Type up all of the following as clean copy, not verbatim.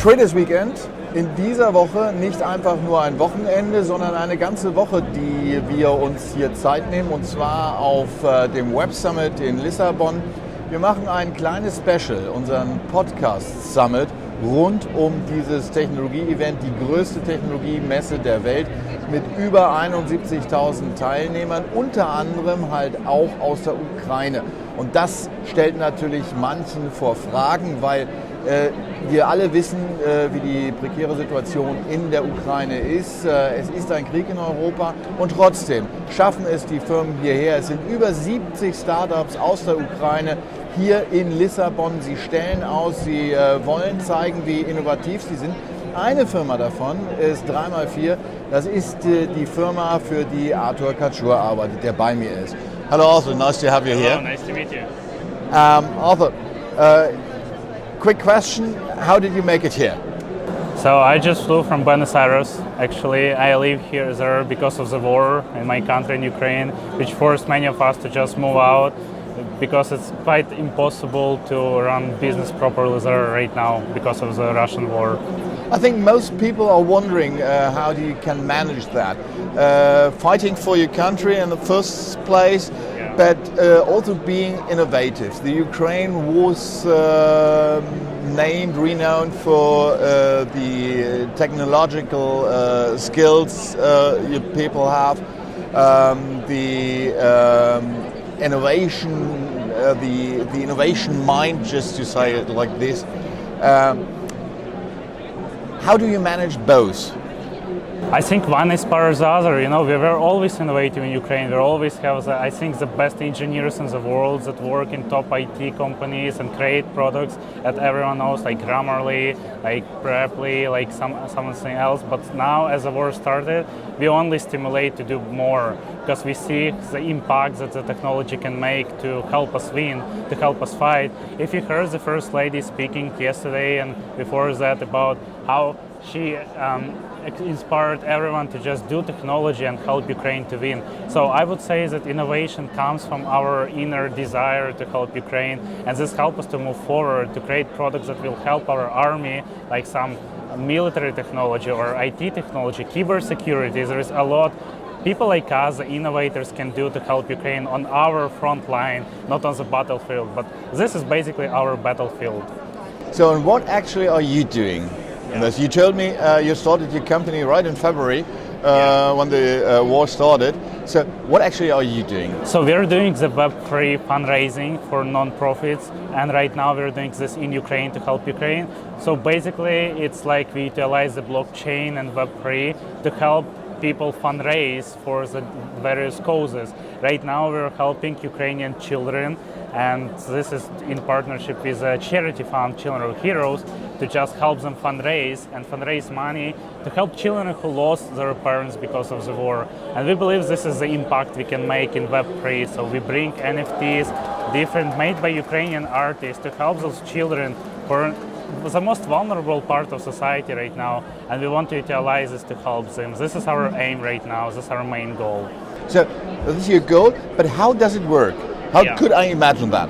Traders Weekend. In dieser Woche nicht einfach nur ein Wochenende, sondern eine ganze Woche, die wir uns hier Zeit nehmen, und zwar auf dem Web Summit in Lissabon. Wir machen ein kleines Special, unseren Podcast Summit, rund um dieses Technologie-Event, die größte Technologiemesse der Welt mit über 71.000 Teilnehmern, unter anderem halt auch aus der Ukraine. Und das stellt natürlich manchen vor Fragen, weil wir alle wissen, wie die prekäre Situation in der Ukraine ist. Es ist ein Krieg in Europa und trotzdem schaffen es die Firmen hierher. Es sind über 70 Startups aus der Ukraine hier in Lissabon. Sie stellen aus, sie wollen zeigen, wie innovativ sie sind. Eine Firma davon ist 3x4. Das ist die Firma, für die Artur Kachur arbeitet, der bei mir ist. Hello Arthur, nice to have you here. Hello, nice to meet you. Arthur, quick question, how did you make it here? So I just flew from Buenos Aires. Actually, I live here there because of the war in my country, in Ukraine, which forced many of us to just move out because it's quite impossible to run business properly there right now because of the Russian war. I think most people are wondering how you can manage that. Fighting for your country in the first place, but also being innovative. The Ukraine was renowned for the technological skills you people have, the innovation, the innovation mind, just to say it like this. How do you manage both? I think one inspires the other. You know, we were always innovative in Ukraine. We always have, I think, the best engineers in the world that work in top IT companies and create products that everyone knows, like Grammarly, like Preply, like something else. But now, as the war started, we only stimulate to do more because we see the impact that the technology can make to help us win, to help us fight. If you heard the First Lady speaking yesterday and before that about how she inspired everyone to just do technology and help Ukraine to win. So I would say that innovation comes from our inner desire to help Ukraine, and this helps us to move forward, to create products that will help our army, like some military technology or IT technology, cybersecurity. There is a lot people like us, the innovators, can do to help Ukraine on our front line, not on the battlefield. But this is basically our battlefield. So, and what actually are you doing? Yes. You told me you started your company right in February when the war started. So what actually are you doing? So we're doing the Web3 fundraising for non-profits, and right now we're doing this in Ukraine to help Ukraine. So basically it's like we utilize the blockchain and Web3 to help people fundraise for the various causes. Right now we're helping Ukrainian children, and this is in partnership with a charity fund, Children of Heroes, to just help them fundraise money to help children who lost their parents because of the war. And we believe this is the impact we can make in Web3. So we bring NFTs, different, made by Ukrainian artists, to help those children who are the most vulnerable part of society right now, and we want to utilize this to help them. This is our aim right now. This is our main goal. So this is your goal, but how does it work? How could I imagine that?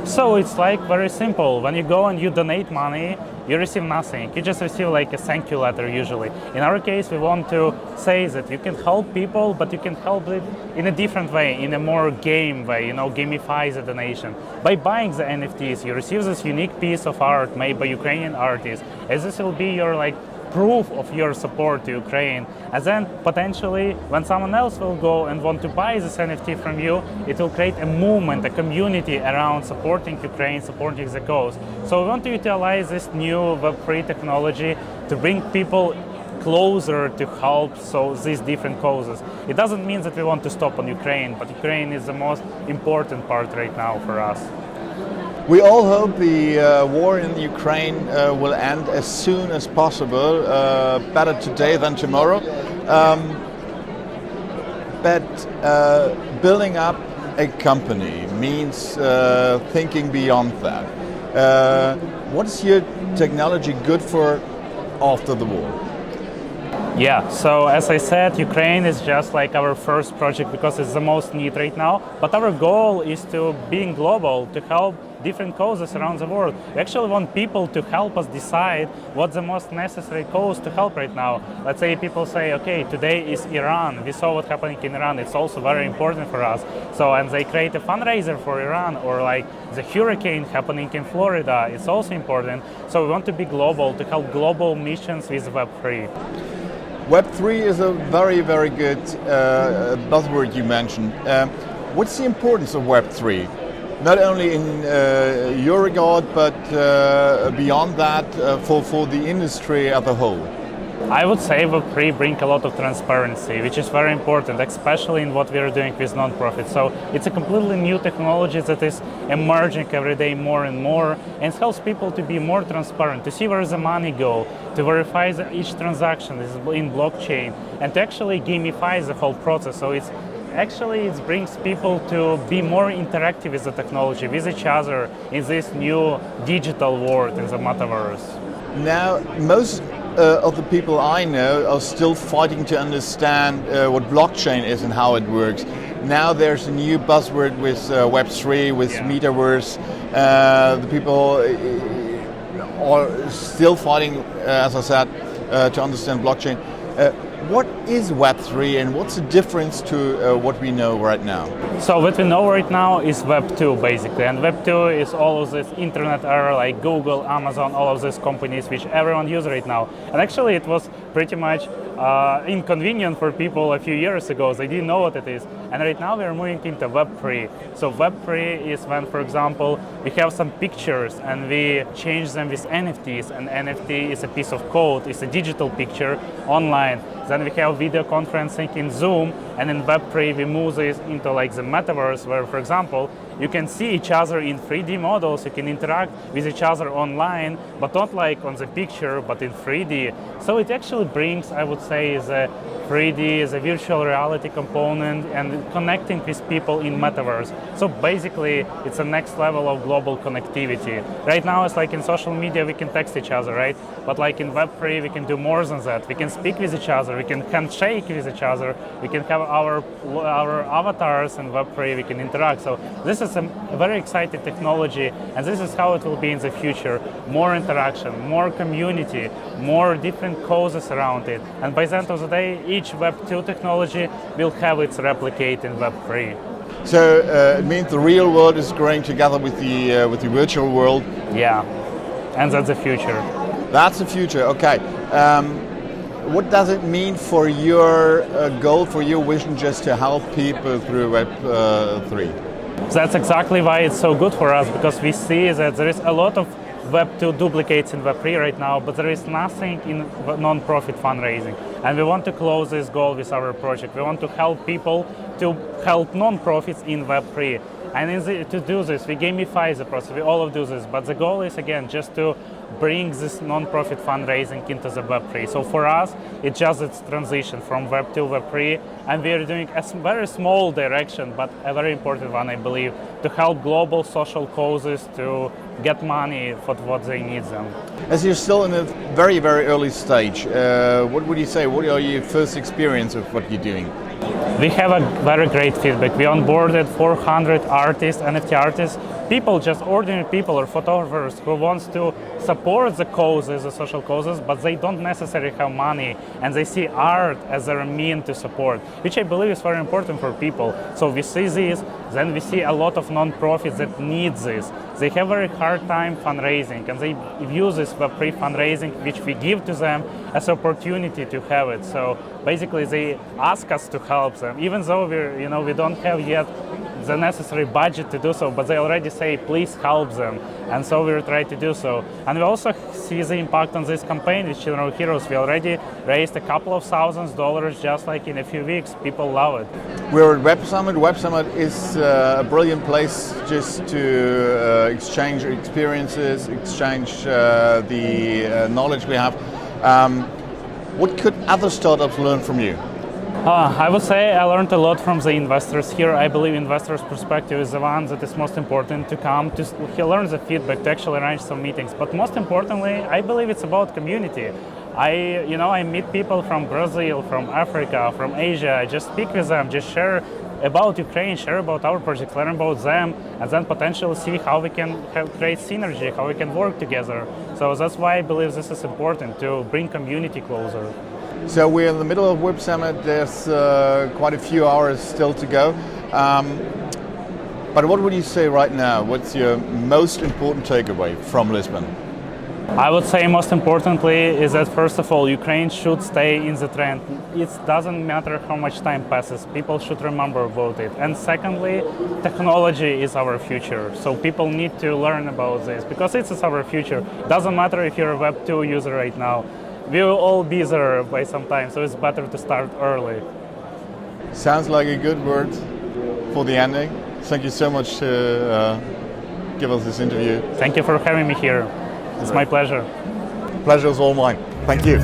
So it's like very simple. When you go and you donate money, you receive nothing. You just receive like a thank you letter usually. In our case, we want to say that you can help people, but you can help it in a different way, in a more game way, you know, gamify the donation. By buying the NFTs, you receive this unique piece of art made by Ukrainian artists, as this will be your like proof of your support to Ukraine. And then potentially when someone else will go and want to buy this NFT from you, it will create a movement, a community around supporting Ukraine, supporting the cause. So we want to utilize this new Web3 technology to bring people closer to help these different causes. It doesn't mean that we want to stop on Ukraine, but Ukraine is the most important part right now for us. We all hope the war in Ukraine will end as soon as possible, better today than tomorrow. But building up a company means thinking beyond that. What is your technology good for after the war? Yeah, so as I said, Ukraine is just like our first project because it's the most need right now. But our goal is to being global, to help different causes around the world. We actually want people to help us decide what's the most necessary cause to help right now. Let's say people say, okay, today is Iran. We saw what's happening in Iran. It's also very important for us. So, and they create a fundraiser for Iran, or like the hurricane happening in Florida. It's also important. So we want to be global, to help global missions with Web3. Web3 is a very, very good buzzword you mentioned. What's the importance of Web3? Not only in your regard, but beyond that for the industry as a whole? I would say Web3 brings a lot of transparency, which is very important, especially in what we are doing with non-profit. So it's a completely new technology that is emerging every day more and more, and it helps people to be more transparent, to see where the money goes, to verify that each transaction is in blockchain, and to actually gamify the whole process. So it brings people to be more interactive with the technology, with each other in this new digital world in the metaverse. Now, most of the people I know are still fighting to understand what blockchain is and how it works. Now there's a new buzzword with Web3, with Metaverse. The people are still fighting, as I said, to understand blockchain. What is Web3 and what's the difference to what we know right now? So what we know right now is Web 2 basically, and Web 2 is all of this internet era like Google, Amazon, all of these companies which everyone uses right now. And actually it was pretty much inconvenient for people a few years ago. They didn't know what it is. And right now we're moving into Web 3. So Web 3 is when, for example, we have some pictures and we change them with NFTs, and NFT is a piece of code, it's a digital picture online. Then we have video conferencing in Zoom, and in Web3 we move this into like the metaverse, where, for example, you can see each other in 3D models, you can interact with each other online, but not like on the picture, but in 3D. So it actually brings, I would say, the 3D, the virtual reality component, and connecting with people in metaverse. So basically, it's the next level of global connectivity. Right now, it's like in social media, we can text each other, right? But like in Web3, we can do more than that. We can speak with each other, we can handshake with each other, we can have our avatars in Web3, we can interact. So this is a very exciting technology, and this is how it will be in the future. More interaction, more community, more different causes around it. And by the end of the day, each Web2 technology will have its replicate in Web3. So it means the real world is growing together with the virtual world. Yeah, and that's the future. That's the future. Okay. What does it mean for your goal, for your vision, just to help people through Web3? That's exactly why it's so good for us, because we see that there is a lot of Web2 duplicates in Web3 right now, but there is nothing in non-profit fundraising. And we want to close this goal with our project. We want to help people to help non-profits in Web3. And to do this, we gamify the process, we all do this, but the goal is, again, just to bring this non-profit fundraising into the Web3. So for us, it's just its transition from Web to Web3, and we are doing a very small direction, but a very important one, I believe, to help global social causes to get money for what they need them. As you're still in a very, very early stage, what would you say? What are your first experience of what you're doing? We have a very great feedback. We onboarded 400 artists, NFT artists, people, just ordinary people or photographers who wants to support the causes, the social causes, but they don't necessarily have money, and they see art as their mean to support, which I believe is very important for people. So we see this, then we see a lot of non-profits that need this. They have a very hard time fundraising, and they use this Web3 fundraising, which we give to them as an opportunity to have it. So basically, they ask us to help them, even though we don't have yet the necessary budget to do so, but they already say, please help them. And so we try to do so. And we also see the impact on this campaign with Children of Heroes. We already raised a couple of $1,000s just like in a few weeks. People love it. We're at Web Summit. Web Summit is a brilliant place just to exchange experiences, exchange the knowledge we have. What could other startups learn from you? I would say I learned a lot from the investors here. I believe investors' perspective is the one that is most important to come to learn the feedback, to actually arrange some meetings. But most importantly, I believe it's about community. I meet people from Brazil, from Africa, from Asia. I just speak with them, just share about Ukraine, share about our projects, learn about them, and then potentially see how we can create synergy, how we can work together. So that's why I believe this is important, to bring community closer. So we're in the middle of Web Summit. There's quite a few hours still to go. But what would you say right now? What's your most important takeaway from Lisbon? I would say most importantly is that first of all, Ukraine should stay in the trend. It doesn't matter how much time passes, people should remember about it. And secondly, technology is our future. So people need to learn about this because it is our future. Doesn't matter if you're a Web 2 user right now. We will all be there by some time, so it's better to start early. Sounds like a good word for the ending. Thank you so much to give us this interview. Thank you for having me here. It's my pleasure. Pleasure is all mine. Thank you.